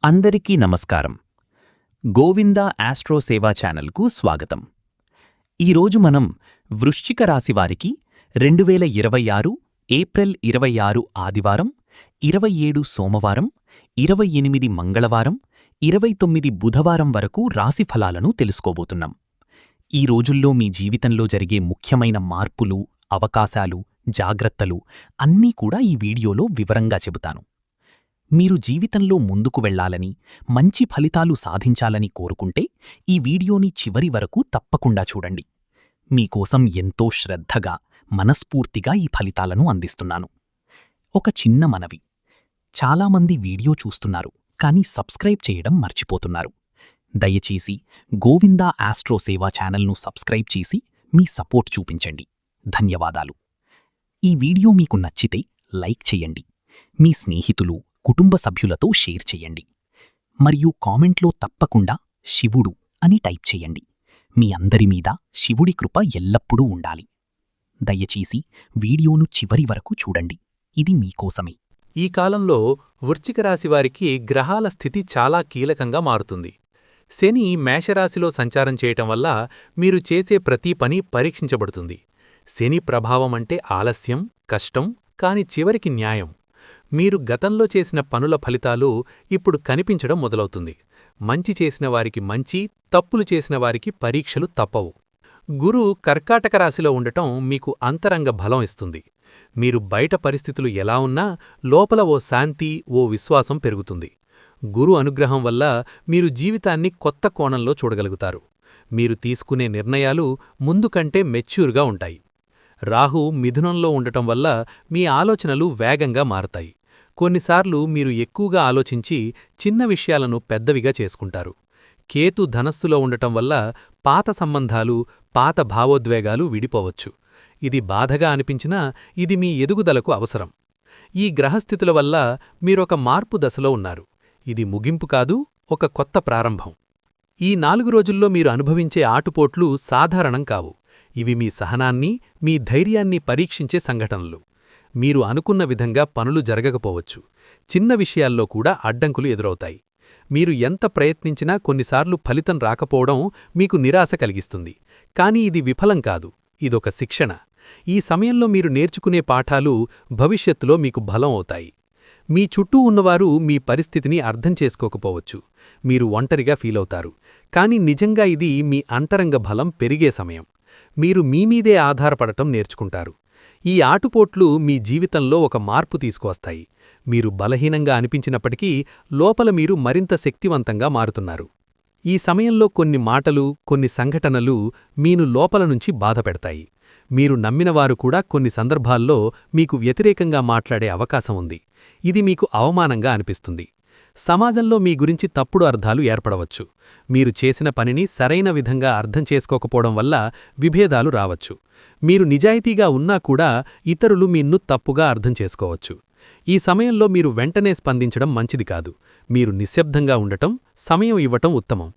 అందరికీ నమస్కారం. గోవింద ఆస్ట్రో సేవా ఛానల్కు స్వాగతం. ఈరోజు మనం వృశ్చిక రాశి వారికి 2026 ఏప్రిల్ 26 ఆదివారం, 27 సోమవారం, 28 మంగళవారం, 29 బుధవారం వరకు రాశి ఫలాలను తెలుసుకోబోతున్నాం. ఈ రోజుల్లో మీ జీవితంలో జరిగే ముఖ్యమైన మార్పులు, అవకాశాలు, జాగ్రత్తలు అన్నీ కూడా ఈ వీడియోలో వివరంగా చెబుతాను. మీరు జీవితంలో ముందుకు వెళ్లాలని, మంచి ఫలితాలు సాధించాలని కోరుకుంటే ఈ వీడియోని చివరి వరకు తప్పకుండా చూడండి. మీకోసం ఎంతో శ్రద్ధగా, మనస్ఫూర్తిగా ఈ ఫలితాలను అందిస్తున్నాను. ఒక చిన్న మనవి. చాలామంది వీడియో చూస్తున్నారు, కానీ సబ్స్క్రైబ్ చేయడం మర్చిపోతున్నారు. దయచేసి గోవింద ఆస్ట్రో సేవా ఛానల్ను సబ్స్క్రైబ్ చేసి మీ సపోర్ట్ చూపించండి. ధన్యవాదాలు. ఈ వీడియో మీకు నచ్చితే లైక్ చేయండి. మీ స్నేహితులు, కుటుంబ సభ్యులతో షేర్ చేయండి. మరియు కామెంట్లో తప్పకుండా శివుడు అని టైప్ చేయండి. మీ అందరి మీద శివుడి కృప ఎల్లప్పుడూ ఉండాలి. దయచేసి వీడియోను చివరి వరకు చూడండి. ఇది మీకోసమే. ఈ కాలంలో వృశ్చిక రాశివారికి గ్రహాల స్థితి చాలా కీలకంగా మారుతుంది. శని మేషరాశిలో సంచారం చేయటం వల్ల మీరు చేసే ప్రతి పని పరీక్షించబడుతుంది. శని ప్రభావం అంటే ఆలస్యం, కష్టం, కాని చివరికి న్యాయం. మీరు గతంలో చేసిన పనుల ఫలితాలు ఇప్పుడు కనిపించడం మొదలవుతుంది. మంచి చేసిన వారికి మంచి, తప్పులు చేసిన వారికి పరీక్షలు తప్పవు. గురు కర్కాటక రాశిలో ఉండటం మీకు అంతరంగ బలం ఇస్తుంది. మీరు బయట పరిస్థితులు ఎలా ఉన్నా లోపల ఓ శాంతి, ఓ విశ్వాసం పెరుగుతుంది. గురు అనుగ్రహం వల్ల మీరు జీవితాన్ని కొత్త కోణంలో చూడగలుగుతారు. మీరు తీసుకునే నిర్ణయాలు ముందు కంటే మెచ్యూర్గా ఉంటాయి. రాహు మిథునంలో ఉండటం వల్ల మీ ఆలోచనలు వేగంగా మారతాయి. కొన్నిసార్లు మీరు ఎక్కువగా ఆలోచించి చిన్న విషయాలను పెద్దవిగా చేసుకుంటారు. కేతు ధనస్సులో ఉండటం వల్ల పాత సంబంధాలు, పాత భావోద్వేగాలు విడిపోవచ్చు. ఇది బాధగా అనిపించినా ఇది మీ ఎదుగుదలకు అవసరం. ఈ గ్రహస్థితుల వల్ల మీరొక మార్పు దశలో ఉన్నారు. ఇది ముగింపు కాదు, ఒక కొత్త ప్రారంభం. ఈ 4 రోజుల్లో మీరు అనుభవించే ఆటుపోట్లు సాధారణం కావు. ఇవి మీ సహనాన్ని, మీ ధైర్యాన్ని పరీక్షించే సంఘటనలు. మీరు అనుకున్న విధంగా పనులు జరగకపోవచ్చు. చిన్న విషయాల్లో కూడా అడ్డంకులు ఎదురవుతాయి. మీరు ఎంత ప్రయత్నించినా కొన్నిసార్లు ఫలితం రాకపోవడం మీకు నిరాశ కలిగిస్తుంది. కానీ ఇది విఫలం కాదు, ఇదొక శిక్షణ. ఈ సమయంలో మీరు నేర్చుకునే పాఠాలు భవిష్యత్తులో మీకు బలం అవుతాయి. మీ చుట్టూ ఉన్నవారు మీ పరిస్థితిని అర్థం చేసుకోకపోవచ్చు. మీరు ఒంటరిగా ఫీలవుతారు. కానీ నిజంగా ఇది మీ అంతరంగ బలం పెరిగే సమయం. మీరు మీమీదే ఆధారపడటం నేర్చుకుంటారు. ఈ ఆటుపోట్లు మీ జీవితంలో ఒక మార్పు తీసుకువస్తాయి. మీరు బలహీనంగా అనిపించినప్పటికీ లోపల మీరు మరింత శక్తివంతంగా మారుతున్నారు. ఈ సమయంలో కొన్ని మాటలు, కొన్ని సంఘటనలు మీను లోపల నుంచి బాధపెడతాయి. మీరు నమ్మినవారు కూడా కొన్ని సందర్భాల్లో మీకు వ్యతిరేకంగా మాట్లాడే అవకాశం ఉంది. ఇది మీకు అవమానంగా అనిపిస్తుంది. సమాజంలో మీ గురించి తప్పుడు అర్థాలు ఏర్పడవచ్చు. మీరు చేసిన పనిని సరైన విధంగా అర్థం చేసుకోకపోవడం వల్ల విభేదాలు రావచ్చు. మీరు నిజాయితీగా ఉన్నా కూడా ఇతరులు మీన్ను తప్పుగా అర్థం చేసుకోవచ్చు. ఈ సమయంలో మీరు వెంటనే స్పందించడం మంచిది కాదు. మీరు నిశ్శబ్దంగా ఉండటం, సమయం ఇవ్వటం ఉత్తమం.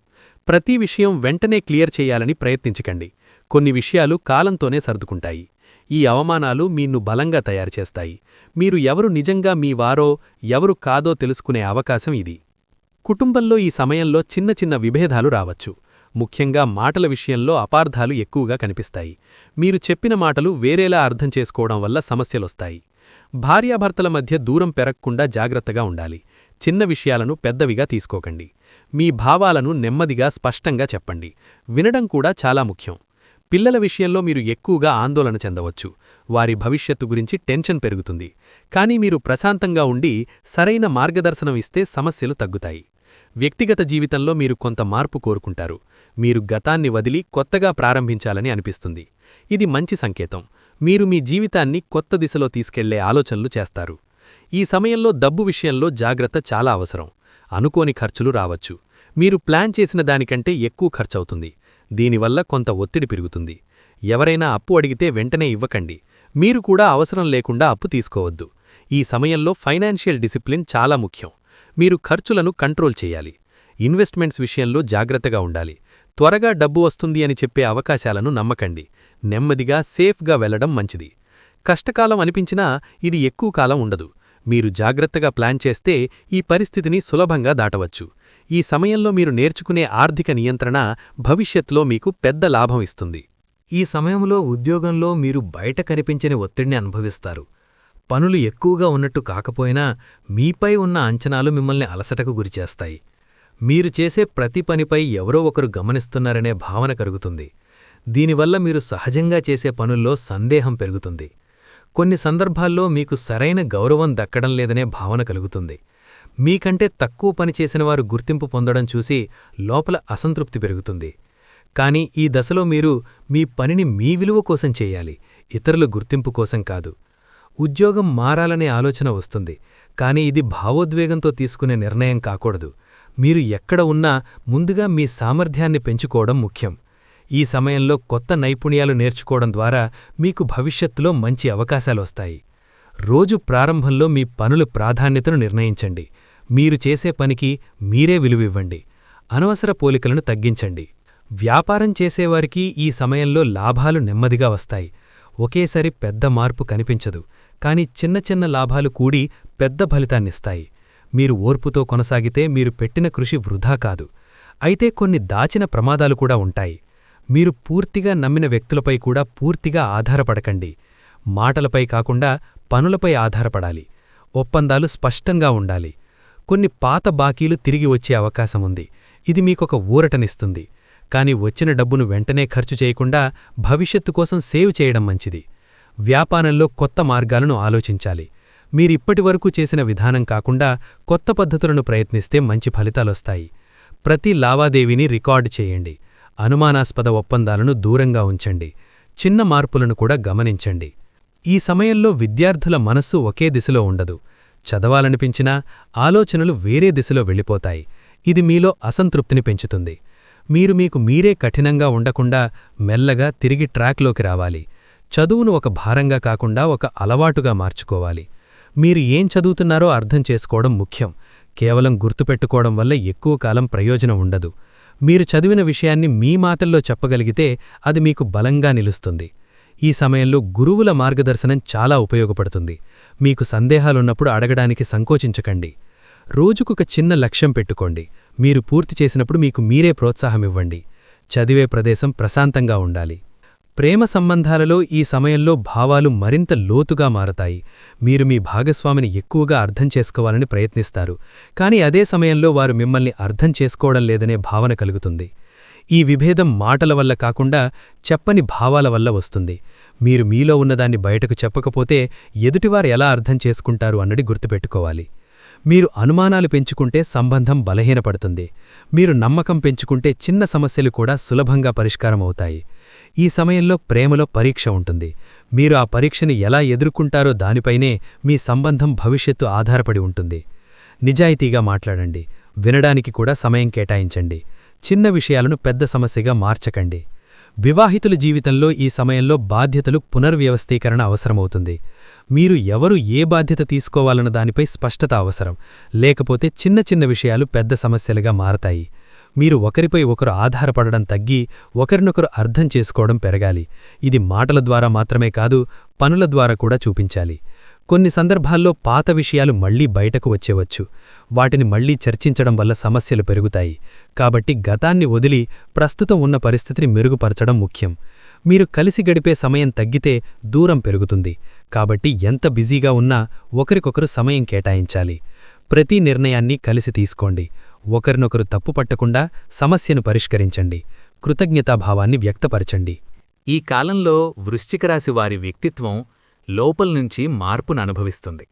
ప్రతి విషయం వెంటనే క్లియర్ చేయాలని ప్రయత్నించకండి. కొన్ని విషయాలు కాలంతోనే సర్దుకుంటాయి. ఈ అవమానాలు మీన్ను బలంగా తయారుచేస్తాయి. మీరు ఎవరు నిజంగా మీ వారో, ఎవరు కాదో తెలుసుకునే అవకాశం ఇది. కుటుంబంలో ఈ సమయంలో చిన్న చిన్న విభేదాలు రావచ్చు. ముఖ్యంగా మాటల విషయంలో అపార్థాలు ఎక్కువగా కనిపిస్తాయి. మీరు చెప్పిన మాటలు వేరేలా అర్థం చేసుకోవడం వల్ల సమస్యలొస్తాయి. భార్యాభర్తల మధ్య దూరం పెరగకుండా జాగ్రత్తగా ఉండాలి. చిన్న విషయాలను పెద్దవిగా తీసుకోకండి. మీ భావాలను నెమ్మదిగా స్పష్టంగా చెప్పండి. వినడం కూడా చాలా ముఖ్యం. పిల్లల విషయంలో మీరు ఎక్కువగా ఆందోళన చెందవచ్చు. వారి భవిష్యత్తు గురించి టెన్షన్ పెరుగుతుంది. కానీ మీరు ప్రశాంతంగా ఉండి సరైన మార్గదర్శనం ఇస్తే సమస్యలు తగ్గుతాయి. వ్యక్తిగత జీవితంలో మీరు కొంత మార్పు కోరుకుంటారు. మీరు గతాన్ని వదిలి కొత్తగా ప్రారంభించాలని అనిపిస్తుంది. ఇది మంచి సంకేతం. మీరు మీ జీవితాన్ని కొత్త దిశలో తీసుకెళ్లే ఆలోచనలు చేస్తారు. ఈ సమయంలో డబ్బు విషయంలో జాగ్రత్త చాలా అవసరం. అనుకోని ఖర్చులు రావచ్చు. మీరు ప్లాన్ చేసిన దానికంటే ఎక్కువ ఖర్చవుతుంది. దీనివల్ల కొంత ఒత్తిడి పెరుగుతుంది. ఎవరైనా అప్పు అడిగితే వెంటనే ఇవ్వకండి. మీరు కూడా అవసరం లేకుండా అప్పు తీసుకోవద్దు. ఈ సమయంలో ఫైనాన్షియల్ డిసిప్లిన్ చాలా ముఖ్యం. మీరు ఖర్చులను కంట్రోల్ చేయాలి. ఇన్వెస్ట్మెంట్స్ విషయంలో జాగ్రత్తగా ఉండాలి. త్వరగా డబ్బు వస్తుంది అని చెప్పే అవకాశాలను నమ్మకండి. నెమ్మదిగా సేఫ్గా వెళ్లడం మంచిది. కష్టకాలం అనిపించినా ఇది ఎక్కువ కాలం ఉండదు. మీరు జాగ్రత్తగా ప్లాన్ చేస్తే ఈ పరిస్థితిని సులభంగా దాటవచ్చు. ఈ సమయంలో మీరు నేర్చుకునే ఆర్థిక నియంత్రణ భవిష్యత్తులో మీకు పెద్ద లాభం ఇస్తుంది. ఈ సమయంలో ఉద్యోగంలో మీరు బయట కనిపించని ఒత్తిడిని అనుభవిస్తారు. పనులు ఎక్కువగా ఉన్నట్టు కాకపోయినా మీపై ఉన్న అంచనాలు మిమ్మల్ని అలసటకు గురిచేస్తాయి. మీరు చేసే ప్రతి పనిపై ఎవరో ఒకరు గమనిస్తున్నారనే భావన కలుగుతుంది. దీనివల్ల మీరు సహజంగా చేసే పనుల్లో సందేహం పెరుగుతుంది. కొన్ని సందర్భాల్లో మీకు సరైన గౌరవం దక్కడం లేదనే భావన కలుగుతుంది. మీకంటే తక్కువ పని చేసినవారు గుర్తింపు పొందడం చూసి లోపల అసంతృప్తి పెరుగుతుంది. కానీ ఈ దశలో మీరు మీ పనిని మీ విలువ కోసం చేయాలి, ఇతరుల గుర్తింపు కోసం కాదు. ఉద్యోగం మారాలనే ఆలోచన వస్తుంది, కానీ ఇది భావోద్వేగంతో తీసుకునే నిర్ణయం కాకూడదు. మీరు ఎక్కడ ఉన్నా ముందుగా మీ సామర్థ్యాన్ని పెంచుకోవడం ముఖ్యం. ఈ సమయంలో కొత్త నైపుణ్యాలు నేర్చుకోవడం ద్వారా మీకు భవిష్యత్తులో మంచి అవకాశాలొస్తాయి. రోజు ప్రారంభంలో మీ పనుల ప్రాధాన్యతను నిర్ణయించండి. మీరు చేసే పనికి మీరే విలువివ్వండి. అనవసర పోలికలను తగ్గించండి. వ్యాపారం చేసేవారికి ఈ సమయంలో లాభాలు నెమ్మదిగా వస్తాయి. ఒకేసారి పెద్ద మార్పు కనిపించదు, కానీ చిన్న చిన్న లాభాలు కూడి పెద్ద ఫలితాన్నిస్తాయి. మీరు ఓర్పుతో కొనసాగితే మీరు పెట్టిన కృషి వృధా కాదు. అయితే కొన్ని దాచిన ప్రమాదాలు కూడా ఉంటాయి. మీరు పూర్తిగా నమ్మిన వ్యక్తులపై కూడా పూర్తిగా ఆధారపడకండి. మాటలపై కాకుండా పనులపై ఆధారపడాలి. ఒప్పందాలు స్పష్టంగా ఉండాలి. కొన్ని పాత బాకీలు తిరిగి వచ్చే అవకాశముంది. ఇది మీకొక ఊరటనిస్తుంది. కాని వచ్చిన డబ్బును వెంటనే ఖర్చు చేయకుండా భవిష్యత్తు కోసం సేవ్ చేయడం మంచిది. వ్యాపారంలో కొత్త మార్గాలను ఆలోచించాలి. మీరిప్పటివరకు చేసిన విధానం కాకుండా కొత్త పద్ధతులను ప్రయత్నిస్తే మంచి ఫలితాలొస్తాయి. ప్రతి లావాదేవీని రికార్డు చేయండి. అనుమానాస్పద ఒప్పందాలను దూరంగా ఉంచండి. చిన్న మార్పులను కూడా గమనించండి. ఈ సమయంలో విద్యార్థుల మనస్సు ఒకే దిశలో ఉండదు. చదవాలనిపించినా ఆలోచనలు వేరే దిశలో వెళ్ళిపోతాయి. ఇది మీలో అసంతృప్తిని పెంచుతుంది. మీరు మీకు మీరే కఠినంగా ఉండకుండా మెల్లగా తిరిగి ట్రాక్లోకి రావాలి. చదువును ఒక భారంగా కాకుండా ఒక అలవాటుగా మార్చుకోవాలి. మీరు ఏం చదువుతున్నారో అర్థం చేసుకోవడం ముఖ్యం. కేవలం గుర్తుపెట్టుకోవడం వల్ల ఎక్కువ కాలం ప్రయోజనం ఉండదు. మీరు చదివిన విషయాన్ని మీ మాటల్లో చెప్పగలిగితే అది మీకు బలంగా నిలుస్తుంది. ఈ సమయంలో గురువుల మార్గదర్శనం చాలా ఉపయోగపడుతుంది. మీకు సందేహాలున్నప్పుడు అడగడానికి సంకోచించకండి. రోజుకొక చిన్న లక్ష్యం పెట్టుకోండి. మీరు పూర్తి చేసినప్పుడు మీకు మీరే ప్రోత్సాహమివ్వండి. చదివే ప్రదేశం ప్రశాంతంగా ఉండాలి. ప్రేమ సంబంధాలలో ఈ సమయంలో భావాలు మరింత లోతుగా మారతాయి. మీరు మీ భాగస్వామిని ఎక్కువగా అర్థం చేసుకోవాలని ప్రయత్నిస్తారు, కానీ అదే సమయంలో వారు మిమ్మల్ని అర్థం చేసుకోవడం లేదనే భావన కలుగుతుంది. ఈ విభేదం మాటల వల్ల కాకుండా చెప్పని భావాల వల్ల వస్తుంది. మీరు మీలో ఉన్నదాన్ని బయటకు చెప్పకపోతే ఎదుటివారు ఎలా అర్థం చేసుకుంటారు అన్నది గుర్తుపెట్టుకోవాలి. మీరు అనుమానాలు పెంచుకుంటే సంబంధం బలహీనపడుతుంది. మీరు నమ్మకం పెంచుకుంటే చిన్న సమస్యలు కూడా సులభంగా పరిష్కారమవుతాయి. ఈ సమయంలో ప్రేమలో పరీక్ష ఉంటుంది. మీరు ఆ పరీక్షని ఎలా ఎదుర్కొంటారో దానిపైనే మీ సంబంధం భవిష్యత్తు ఆధారపడి ఉంటుంది. నిజాయితీగా మాట్లాడండి. వినడానికి కూడా సమయం కేటాయించండి. చిన్న విషయాలను పెద్ద సమస్యగా మార్చకండి. వివాహితుల జీవితంలో ఈ సమయంలో బాధ్యతలు పునర్వ్యవస్థీకరణ అవసరమవుతుంది. మీరు ఎవరు ఏ బాధ్యత తీసుకోవాలన్న దానిపై స్పష్టత అవసరం. లేకపోతే చిన్న చిన్న విషయాలు పెద్ద సమస్యలుగా మారతాయి. మీరు ఒకరిపై ఒకరు ఆధారపడడం తగ్గి ఒకరినొకరు అర్థం చేసుకోవడం పెరగాలి. ఇది మాటల ద్వారా మాత్రమే కాదు, పనుల ద్వారా కూడా చూపించాలి. కొన్ని సందర్భాల్లో పాత విషయాలు మళ్లీ బయటకు వచ్చేవచ్చు. వాటిని మళ్లీ చర్చించడం వల్ల సమస్యలు పెరుగుతాయి. కాబట్టి గతాన్ని వదిలి ప్రస్తుతం ఉన్న పరిస్థితిని మెరుగుపరచడం ముఖ్యం. మీరు కలిసి గడిపే సమయం తగ్గితే దూరం పెరుగుతుంది. కాబట్టి ఎంత బిజీగా ఉన్నా ఒకరికొకరు సమయం కేటాయించాలి. ప్రతి నిర్ణయాన్ని కలిసి తీసుకోండి. ఒకరినొకరు తప్పుపట్టకుండా సమస్యను పరిష్కరించండి. కృతజ్ఞతాభావాన్ని వ్యక్తపరచండి. ఈ కాలంలో వృశ్చిక రాశి వారి వ్యక్తిత్వం లోపల్నుంచి మార్పును అనుభవిస్తుంది.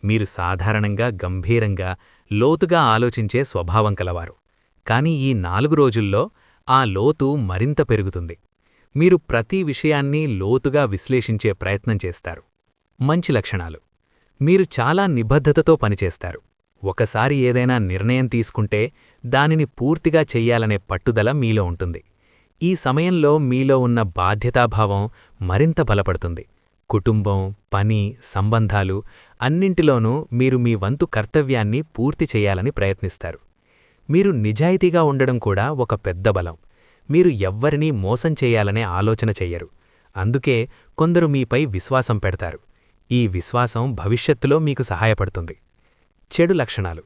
మీరు సాధారణంగా గంభీరంగా, లోతుగా ఆలోచించే స్వభావం కలవారు. కాని ఈ 4 రోజుల్లో ఆ లోతు మరింత పెరుగుతుంది. మీరు ప్రతి విషయాన్ని లోతుగా విశ్లేషించే ప్రయత్నం చేస్తారు. మంచి లక్షణాలు. మీరు చాలా నిబద్ధతతో పనిచేస్తారు. ఒకసారి ఏదైనా నిర్ణయం తీసుకుంటే దానిని పూర్తిగా చెయ్యాలనే పట్టుదల మీలో ఉంటుంది. ఈ సమయంలో మీలో ఉన్న బాధ్యతాభావం మరింత బలపడుతుంది. కుటుంబం, పని, సంబంధాలు అన్నింటిలోనూ మీరు మీ వంతు కర్తవ్యాన్ని పూర్తి చెయ్యాలని ప్రయత్నిస్తారు. మీరు నిజాయితీగా ఉండడం కూడా ఒక పెద్ద బలం. మీరు ఎవ్వరినీ మోసం చెయ్యాలనే ఆలోచన చెయ్యరు. అందుకే కొందరు మీపై విశ్వాసం పెడతారు. ఈ విశ్వాసం భవిష్యత్తులో మీకు సహాయపడుతుంది. చెడు లక్షణాలు.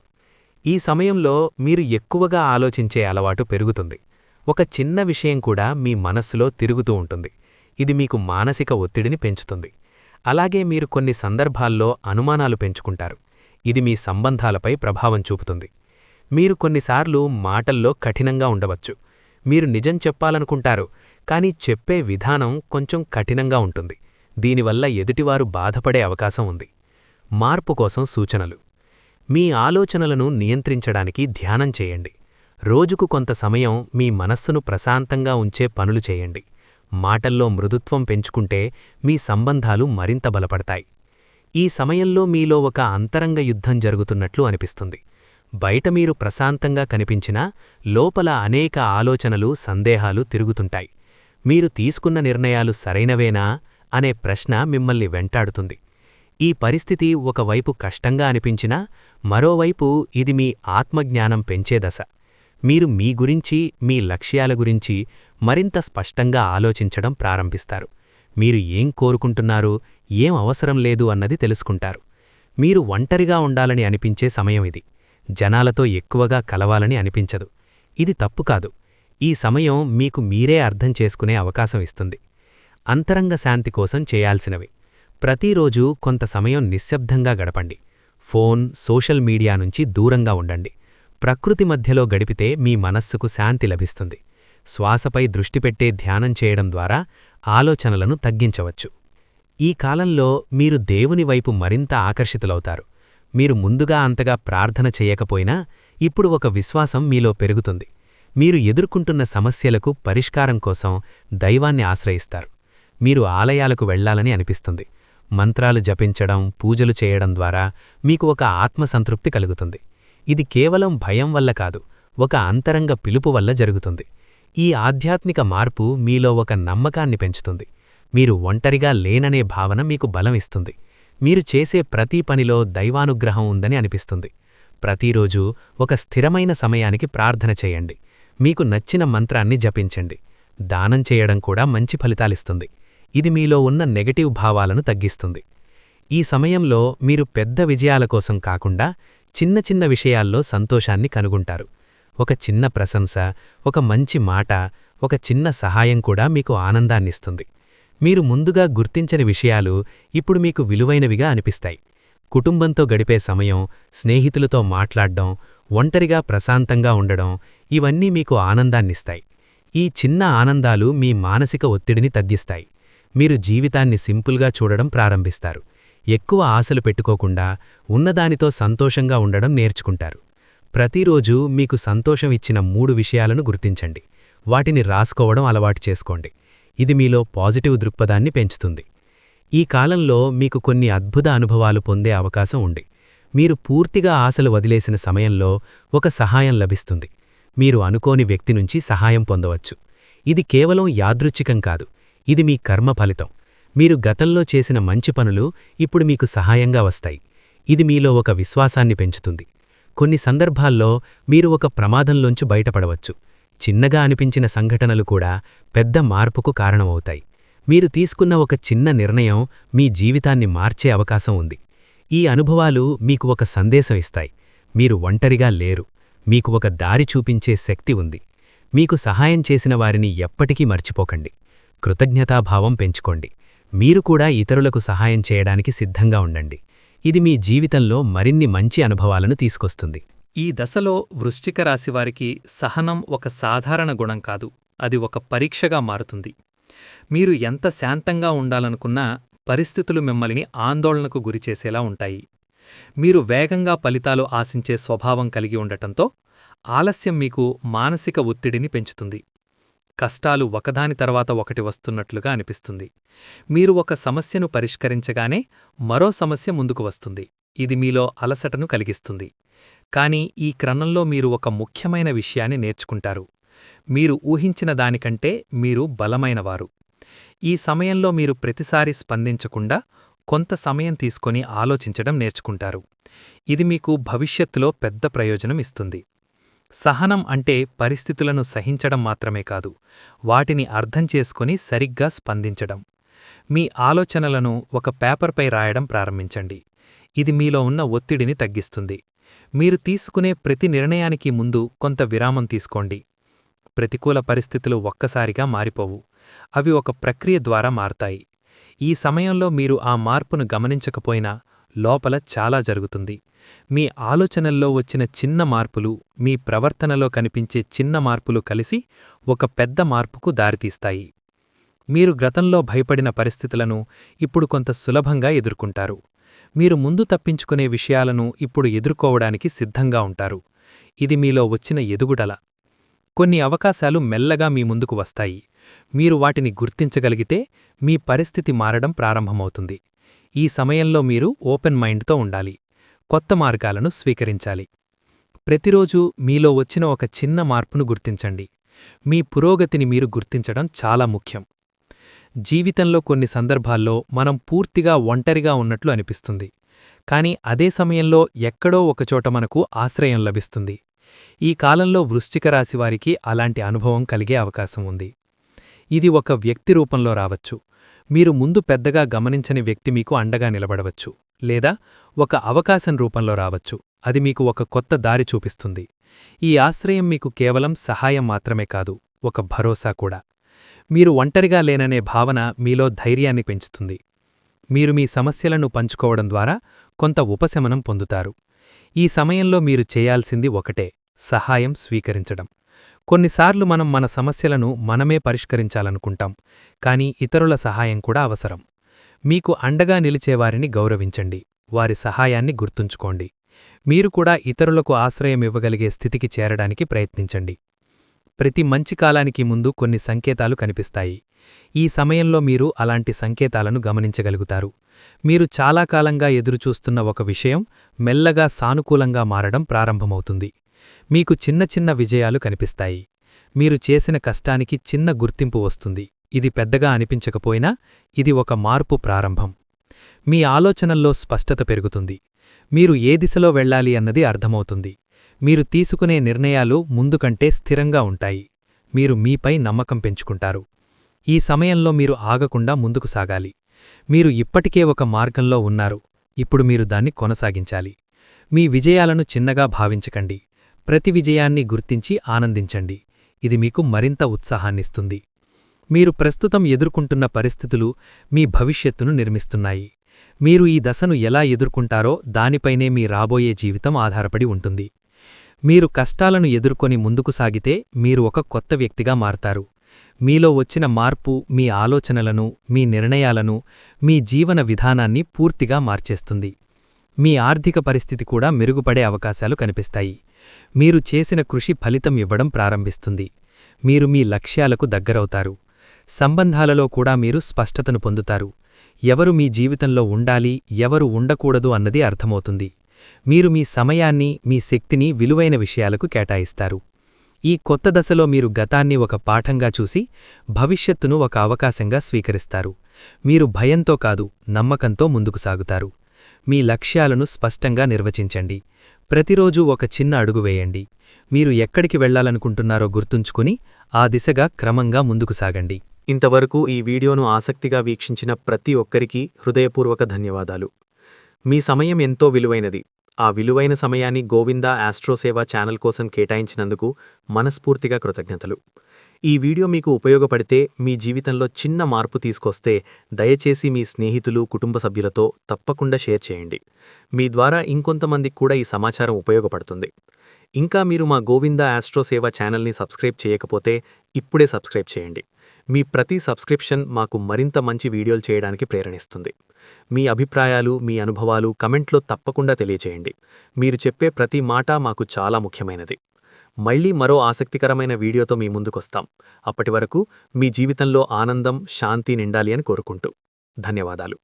ఈ సమయంలో మీరు ఎక్కువగా ఆలోచించే అలవాటు పెరుగుతుంది. ఒక చిన్న విషయం కూడా మీ మనస్సులో తిరుగుతూ ఉంటుంది. ఇది మీకు మానసిక ఒత్తిడిని పెంచుతుంది. అలాగే మీరు కొన్ని సందర్భాల్లో అనుమానాలు పెంచుకుంటారు. ఇది మీ సంబంధాలపై ప్రభావం చూపుతుంది. మీరు కొన్నిసార్లు మాటల్లో కఠినంగా ఉండవచ్చు. మీరు నిజం చెప్పాలనుకుంటారు, కానీ చెప్పే విధానం కొంచెం కఠినంగా ఉంటుంది. దీనివల్ల ఎదుటివారు బాధపడే అవకాశం ఉంది. మార్పు కోసం సూచనలు. మీ ఆలోచనలను నియంత్రించడానికి ధ్యానం చేయండి. రోజుకు కొంత సమయం మీ మనస్సును ప్రశాంతంగా ఉంచే పనులు చేయండి. మాటల్లో మృదుత్వం పెంచుకుంటే మీ సంబంధాలు మరింత బలపడతాయి. ఈ సమయంలో మీలో ఒక అంతరంగ యుద్ధం జరుగుతున్నట్లు అనిపిస్తుంది. బయట మీరు ప్రశాంతంగా కనిపించినా లోపల అనేక ఆలోచనలు, సందేహాలు తిరుగుతుంటాయి. మీరు తీసుకున్న నిర్ణయాలు సరైనవేనా అనే ప్రశ్న మిమ్మల్ని వెంటాడుతుంది. ఈ పరిస్థితి ఒకవైపు కష్టంగా అనిపించినా మరోవైపు ఇది మీ ఆత్మజ్ఞానం పెంచే దశ. మీరు మీ గురించి, మీ లక్ష్యాల గురించి మరింత స్పష్టంగా ఆలోచించడం ప్రారంభిస్తారు. మీరు ఏం కోరుకుంటున్నారు, ఏం అవసరం లేదు అన్నది తెలుసుకుంటారు. మీరు ఒంటరిగా ఉండాలని అనిపించే సమయం ఇది. జనాలతో ఎక్కువగా కలవాలని అనిపించదు. ఇది తప్పు కాదు. ఈ సమయం మీకు మీరే అర్థం చేసుకునే అవకాశం ఇస్తుంది. అంతరంగ శాంతి కోసం చేయాల్సినవి. ప్రతిరోజూ కొంత సమయం నిశ్శబ్దంగా గడపండి. ఫోన్, సోషల్ మీడియా నుంచి దూరంగా ఉండండి. ప్రకృతి మధ్యలో గడిపితే మీ మనస్సుకు శాంతి లభిస్తుంది. శ్వాసపై దృష్టి పెట్టే ధ్యానం చేయడం ద్వారా ఆలోచనలను తగ్గించవచ్చు. ఈ కాలంలో మీరు దేవుని వైపు మరింత ఆకర్షితులవుతారు. మీరు ముందుగా అంతగా ప్రార్థన చేయకపోయినా ఇప్పుడు ఒక విశ్వాసం మీలో పెరుగుతుంది. మీరు ఎదుర్కొంటున్న సమస్యలకు పరిష్కారం కోసం దైవాన్ని ఆశ్రయిస్తారు. మీరు ఆలయాలకు వెళ్లాలని అనిపిస్తుంది. మంత్రాలు జపించడం, పూజలు చేయడం ద్వారా మీకు ఒక ఆత్మసంతృప్తి కలుగుతుంది. ఇది కేవలం భయం వల్ల కాదు, ఒక అంతరంగ పిలుపు వల్ల జరుగుతుంది. ఈ ఆధ్యాత్మిక మార్పు మీలో ఒక నమ్మకాన్ని పెంచుతుంది. మీరు ఒంటరిగా లేననే భావన మీకు బలం ఇస్తుంది. మీరు చేసే ప్రతి పనిలో దైవానుగ్రహం ఉందని అనిపిస్తుంది. ప్రతిరోజూ ఒక స్థిరమైన సమయానికి ప్రార్థన చేయండి. మీకు నచ్చిన మంత్రాన్ని జపించండి. దానం చేయడం కూడా మంచి ఫలితాలిస్తుంది. ఇది మీలో ఉన్న నెగటివ్ భావాలను తగ్గిస్తుంది. ఈ సమయంలో మీరు పెద్ద విజయాల కోసం కాకుండా చిన్న చిన్న విషయాల్లో సంతోషాన్ని కనుగొంటారు. ఒక చిన్న ప్రశంస, ఒక మంచి మాట, ఒక చిన్న సహాయం కూడా మీకు ఆనందాన్నిస్తుంది. మీరు ముందుగా గుర్తించని విషయాలు ఇప్పుడు మీకు విలువైనవిగా అనిపిస్తాయి. కుటుంబంతో గడిపే సమయం, స్నేహితులతో మాట్లాడ్డం, ఒంటరిగా ప్రశాంతంగా ఉండడం ఇవన్నీ మీకు ఆనందాన్నిస్తాయి. ఈ చిన్న ఆనందాలు మీ మానసిక ఒత్తిడిని తగ్గిస్తాయి. మీరు జీవితాన్ని సింపుల్గా చూడడం ప్రారంభిస్తారు. ఎక్కువ ఆశలు పెట్టుకోకుండా ఉన్నదానితో సంతోషంగా ఉండడం నేర్చుకుంటారు. ప్రతిరోజూ మీకు సంతోషం ఇచ్చిన 3 విషయాలను గుర్తించండి. వాటిని రాసుకోవడం అలవాటు చేసుకోండి. ఇది మీలో పాజిటివ్ దృక్పథాన్ని పెంచుతుంది. ఈ కాలంలో మీకు కొన్ని అద్భుత అనుభవాలు పొందే అవకాశం ఉంది. మీరు పూర్తిగా ఆశలు వదిలేసిన సమయంలో ఒక సహాయం లభిస్తుంది. మీరు అనుకోని వ్యక్తి నుంచి సహాయం పొందవచ్చు. ఇది కేవలం యాదృచ్ఛికం కాదు, ఇది మీ కర్మ ఫలితం. మీరు గతంలో చేసిన మంచి పనులు ఇప్పుడు మీకు సహాయంగా వస్తాయి. ఇది మీలో ఒక విశ్వాసాన్ని పెంచుతుంది. కొన్ని సందర్భాల్లో మీరు ఒక ప్రమాదంలోంచి బయటపడవచ్చు. చిన్నగా అనిపించిన సంఘటనలు కూడా పెద్ద మార్పుకు కారణమవుతాయి. మీరు తీసుకున్న ఒక చిన్న నిర్ణయం మీ జీవితాన్ని మార్చే అవకాశం ఉంది. ఈ అనుభవాలు మీకు ఒక సందేశం ఇస్తాయి. మీరు ఒంటరిగా లేరు. మీకు ఒక దారి చూపించే శక్తి ఉంది. మీకు సహాయం చేసిన వారిని ఎప్పటికీ మర్చిపోకండి. కృతజ్ఞతాభావం పెంచుకోండి. మీరు కూడా ఇతరులకు సహాయం చేయడానికి సిద్ధంగా ఉండండి. ఇది మీ జీవితంలో మరిన్ని మంచి అనుభవాలను తీసుకొస్తుంది. ఈ దశలో వృశ్చిక రాశివారికి సహనం ఒక సాధారణ గుణం కాదు, అది ఒక పరీక్షగా మారుతుంది. మీరు ఎంత శాంతంగా ఉండాలనుకున్నా పరిస్థితులు మిమ్మల్ని ఆందోళనకు గురిచేసేలా ఉంటాయి. మీరు వేగంగా ఫలితాలు ఆశించే స్వభావం కలిగి ఉండటంతో ఆలస్యం మీకు మానసిక ఒత్తిడిని పెంచుతుంది. కష్టాలు ఒకదాని తర్వాత ఒకటి వస్తున్నట్లుగా అనిపిస్తుంది. మీరు ఒక సమస్యను పరిష్కరించగానే మరో సమస్య ముందుకు వస్తుంది. ఇది మీలో అలసటను కలిగిస్తుంది. కానీ ఈ క్రమంలో మీరు ఒక ముఖ్యమైన విషయాన్ని నేర్చుకుంటారు. మీరు ఊహించిన దానికంటే మీరు బలమైనవారు. ఈ సమయంలో మీరు ప్రతిసారి స్పందించకుండా కొంత సమయం తీసుకొని ఆలోచించడం నేర్చుకుంటారు. ఇది మీకు భవిష్యత్తులో పెద్ద ప్రయోజనం ఇస్తుంది. సహనం అంటే పరిస్థితులను సహించడం మాత్రమే కాదు, వాటిని అర్థం చేసుకొని సరిగ్గా స్పందించడం. మీ ఆలోచనలను ఒక పేపర్పై రాయడం ప్రారంభించండి. ఇది మీలో ఉన్న ఒత్తిడిని తగ్గిస్తుంది. మీరు తీసుకునే ప్రతి నిర్ణయానికి ముందు కొంత విరామం తీసుకోండి. ప్రతికూల పరిస్థితులు ఒక్కసారిగా మారిపోవు. అవి ఒక ప్రక్రియ ద్వారా మారతాయి. ఈ సమయంలో మీరు ఆ మార్పును గమనించకపోయినా లోపల చాలా జరుగుతుంది. మీ ఆలోచనల్లో వచ్చిన చిన్న మార్పులు, మీ ప్రవర్తనలో కనిపించే చిన్న మార్పులు కలిసి ఒక పెద్ద మార్పుకు దారితీస్తాయి. మీరు గతంలో భయపడిన పరిస్థితులను ఇప్పుడు కొంత సులభంగా ఎదుర్కొంటారు. మీరు ముందు తప్పించుకునే విషయాలను ఇప్పుడు ఎదుర్కోవడానికి సిద్ధంగా ఉంటారు. ఇది మీలో వచ్చిన ఎదుగుదల. కొన్ని అవకాశాలు మెల్లగా మీ ముందుకు వస్తాయి. మీరు వాటిని గుర్తించగలిగితే మీ పరిస్థితి మారడం ప్రారంభమవుతుంది. ఈ సమయంలో మీరు ఓపెన్ మైండ్తో ఉండాలి. కొత్త మార్గాలను స్వీకరించాలి. ప్రతిరోజూ మీలో వచ్చిన ఒక చిన్న మార్పును గుర్తించండి. మీ పురోగతిని మీరు గుర్తించడం చాలా ముఖ్యం. జీవితంలో కొన్ని సందర్భాల్లో మనం పూర్తిగా ఒంటరిగా ఉన్నట్లు అనిపిస్తుంది. కాని అదే సమయంలో ఎక్కడో ఒకచోట మనకు ఆశ్రయం లభిస్తుంది. ఈ కాలంలో వృశ్చిక రాశివారికి అలాంటి అనుభవం కలిగే అవకాశం ఉంది. ఇది ఒక వ్యక్తి రూపంలో రావచ్చు. మీరు ముందు పెద్దగా గమనించని వ్యక్తి మీకు అండగా నిలబడవచ్చు. లేదా ఒక అవకాశం రూపంలో రావచ్చు. అది మీకు ఒక కొత్త దారి చూపిస్తుంది. ఈ ఆశ్రయం మీకు కేవలం సహాయం మాత్రమే కాదు, ఒక భరోసా కూడా. మీరు ఒంటరిగా లేననే భావన మీలో ధైర్యాన్ని పెంచుతుంది. మీరు మీ సమస్యలను పంచుకోవడం ద్వారా కొంత ఉపశమనం పొందుతారు. ఈ సమయంలో మీరు చేయాల్సింది ఒకటే: సహాయం స్వీకరించడం. కొన్నిసార్లు మనం మన సమస్యలను మనమే పరిష్కరించాలనుకుంటాం, కానీ ఇతరుల సహాయం కూడా అవసరం. మీకు అండగా నిలిచేవారిని గౌరవించండి. వారి సహాయాన్ని గుర్తుంచుకోండి. మీరు కూడా ఇతరులకు ఆశ్రయం ఇవ్వగలిగే స్థితికి చేరడానికి ప్రయత్నించండి. ప్రతి మంచి కాలానికి ముందు కొన్ని సంకేతాలు కనిపిస్తాయి. ఈ సమయంలో మీరు అలాంటి సంకేతాలను గమనించగలుగుతారు. మీరు చాలా కాలంగా ఎదురుచూస్తున్న ఒక విషయం మెల్లగా సానుకూలంగా మారడం ప్రారంభమవుతుంది. మీకు చిన్న చిన్న విజయాలు కనిపిస్తాయి. మీరు చేసిన కష్టానికి చిన్న గుర్తింపు వస్తుంది. ఇది పెద్దగా అనిపించకపోయినా ఇది ఒక మార్పు ప్రారంభం. మీ ఆలోచనల్లో స్పష్టత పెరుగుతుంది. మీరు ఏ దిశలో వెళ్ళాలి అన్నది అర్థమవుతుంది. మీరు తీసుకునే నిర్ణయాలు ముందుకంటే స్థిరంగా ఉంటాయి. మీరు మీపై నమ్మకం పెంచుకుంటారు. ఈ సమయంలో మీరు ఆగకుండా ముందుకు సాగాలి. మీరు ఇప్పటికే ఒక మార్గంలో ఉన్నారు. ఇప్పుడు మీరు దాన్ని కొనసాగించాలి. మీ విజయాలను చిన్నగా భావించకండి. ప్రతి విజయాన్ని గుర్తించి ఆనందించండి. ఇది మీకు మరింత ఉత్సాహాన్నిస్తుంది. మీరు ప్రస్తుతం ఎదుర్కొంటున్న పరిస్థితులు మీ భవిష్యత్తును నిర్మిస్తున్నాయి. మీరు ఈ దశను ఎలా ఎదుర్కొంటారో దానిపైనే మీ రాబోయే జీవితం ఆధారపడి ఉంటుంది. మీరు కష్టాలను ఎదుర్కొని ముందుకు సాగితే మీరు ఒక కొత్త వ్యక్తిగా మారతారు. మీలో వచ్చిన మార్పు మీ ఆలోచనలను, మీ నిర్ణయాలను, మీ జీవన విధానాన్ని పూర్తిగా మార్చేస్తుంది. మీ ఆర్థిక పరిస్థితి కూడా మెరుగుపడే అవకాశాలు కనిపిస్తాయి. మీరు చేసిన కృషి ఫలితం ఇవ్వడం ప్రారంభిస్తుంది. మీరు మీ లక్ష్యాలకు దగ్గరవుతారు. సంబంధాలలో కూడా మీరు స్పష్టతను పొందుతారు. ఎవరు మీ జీవితంలో ఉండాలి, ఎవరు ఉండకూడదు అన్నది అర్థమవుతుంది. మీరు మీ సమయాన్ని, మీ శక్తిని విలువైన విషయాలకు కేటాయిస్తారు. ఈ కొత్త దశలో మీరు గతాన్ని ఒక పాఠంగా చూసి భవిష్యత్తును ఒక అవకాశంగా స్వీకరిస్తారు. మీరు భయంతో కాదు, నమ్మకంతో ముందుకు సాగుతారు. మీ లక్ష్యాలను స్పష్టంగా నిర్వచించండి. ప్రతిరోజూ ఒక చిన్న అడుగు వేయండి. మీరు ఎక్కడికి వెళ్లాలనుకుంటున్నారో గుర్తుంచుకుని ఆ దిశగా క్రమంగా ముందుకు సాగండి. ఇంతవరకు ఈ వీడియోను ఆసక్తిగా వీక్షించిన ప్రతి ఒక్కరికీ హృదయపూర్వక ధన్యవాదాలు. మీ సమయం ఎంతో విలువైనది. ఆ విలువైన సమయాన్ని గోవిందా ఆస్ట్రోసేవా ఛానల్ కోసం కేటాయించినందుకు మనస్ఫూర్తిగా కృతజ్ఞతలు. ఈ వీడియో మీకు ఉపయోగపడితే, మీ జీవితంలో చిన్న మార్పు తీసుకొస్తే దయచేసి మీ స్నేహితులు, కుటుంబ సభ్యులతో తప్పకుండా షేర్ చేయండి. మీ ద్వారా ఇంకొంతమందికి కూడా ఈ సమాచారం ఉపయోగపడుతుంది. ఇంకా మీరు మా గోవిందా ఆస్ట్రోసేవా ఛానల్ని సబ్స్క్రైబ్ చేయకపోతే ఇప్పుడే సబ్స్క్రైబ్ చేయండి. మీ ప్రతి సబ్స్క్రిప్షన్ మాకు మరింత మంచి వీడియోలు చేయడానికి ప్రేరణిస్తుంది. మీ అభిప్రాయాలు, మీ అనుభవాలు కమెంట్లో తప్పకుండా తెలియచేయండి. మీరు చెప్పే ప్రతి మాట మాకు చాలా ముఖ్యమైనది. మళ్ళీ మరో ఆసక్తికరమైన వీడియోతో మీ ముందుకొస్తాం. అప్పటి వరకు మీ జీవితంలో ఆనందం, శాంతి నిండాలి అని కోరుకుంటూ ధన్యవాదాలు.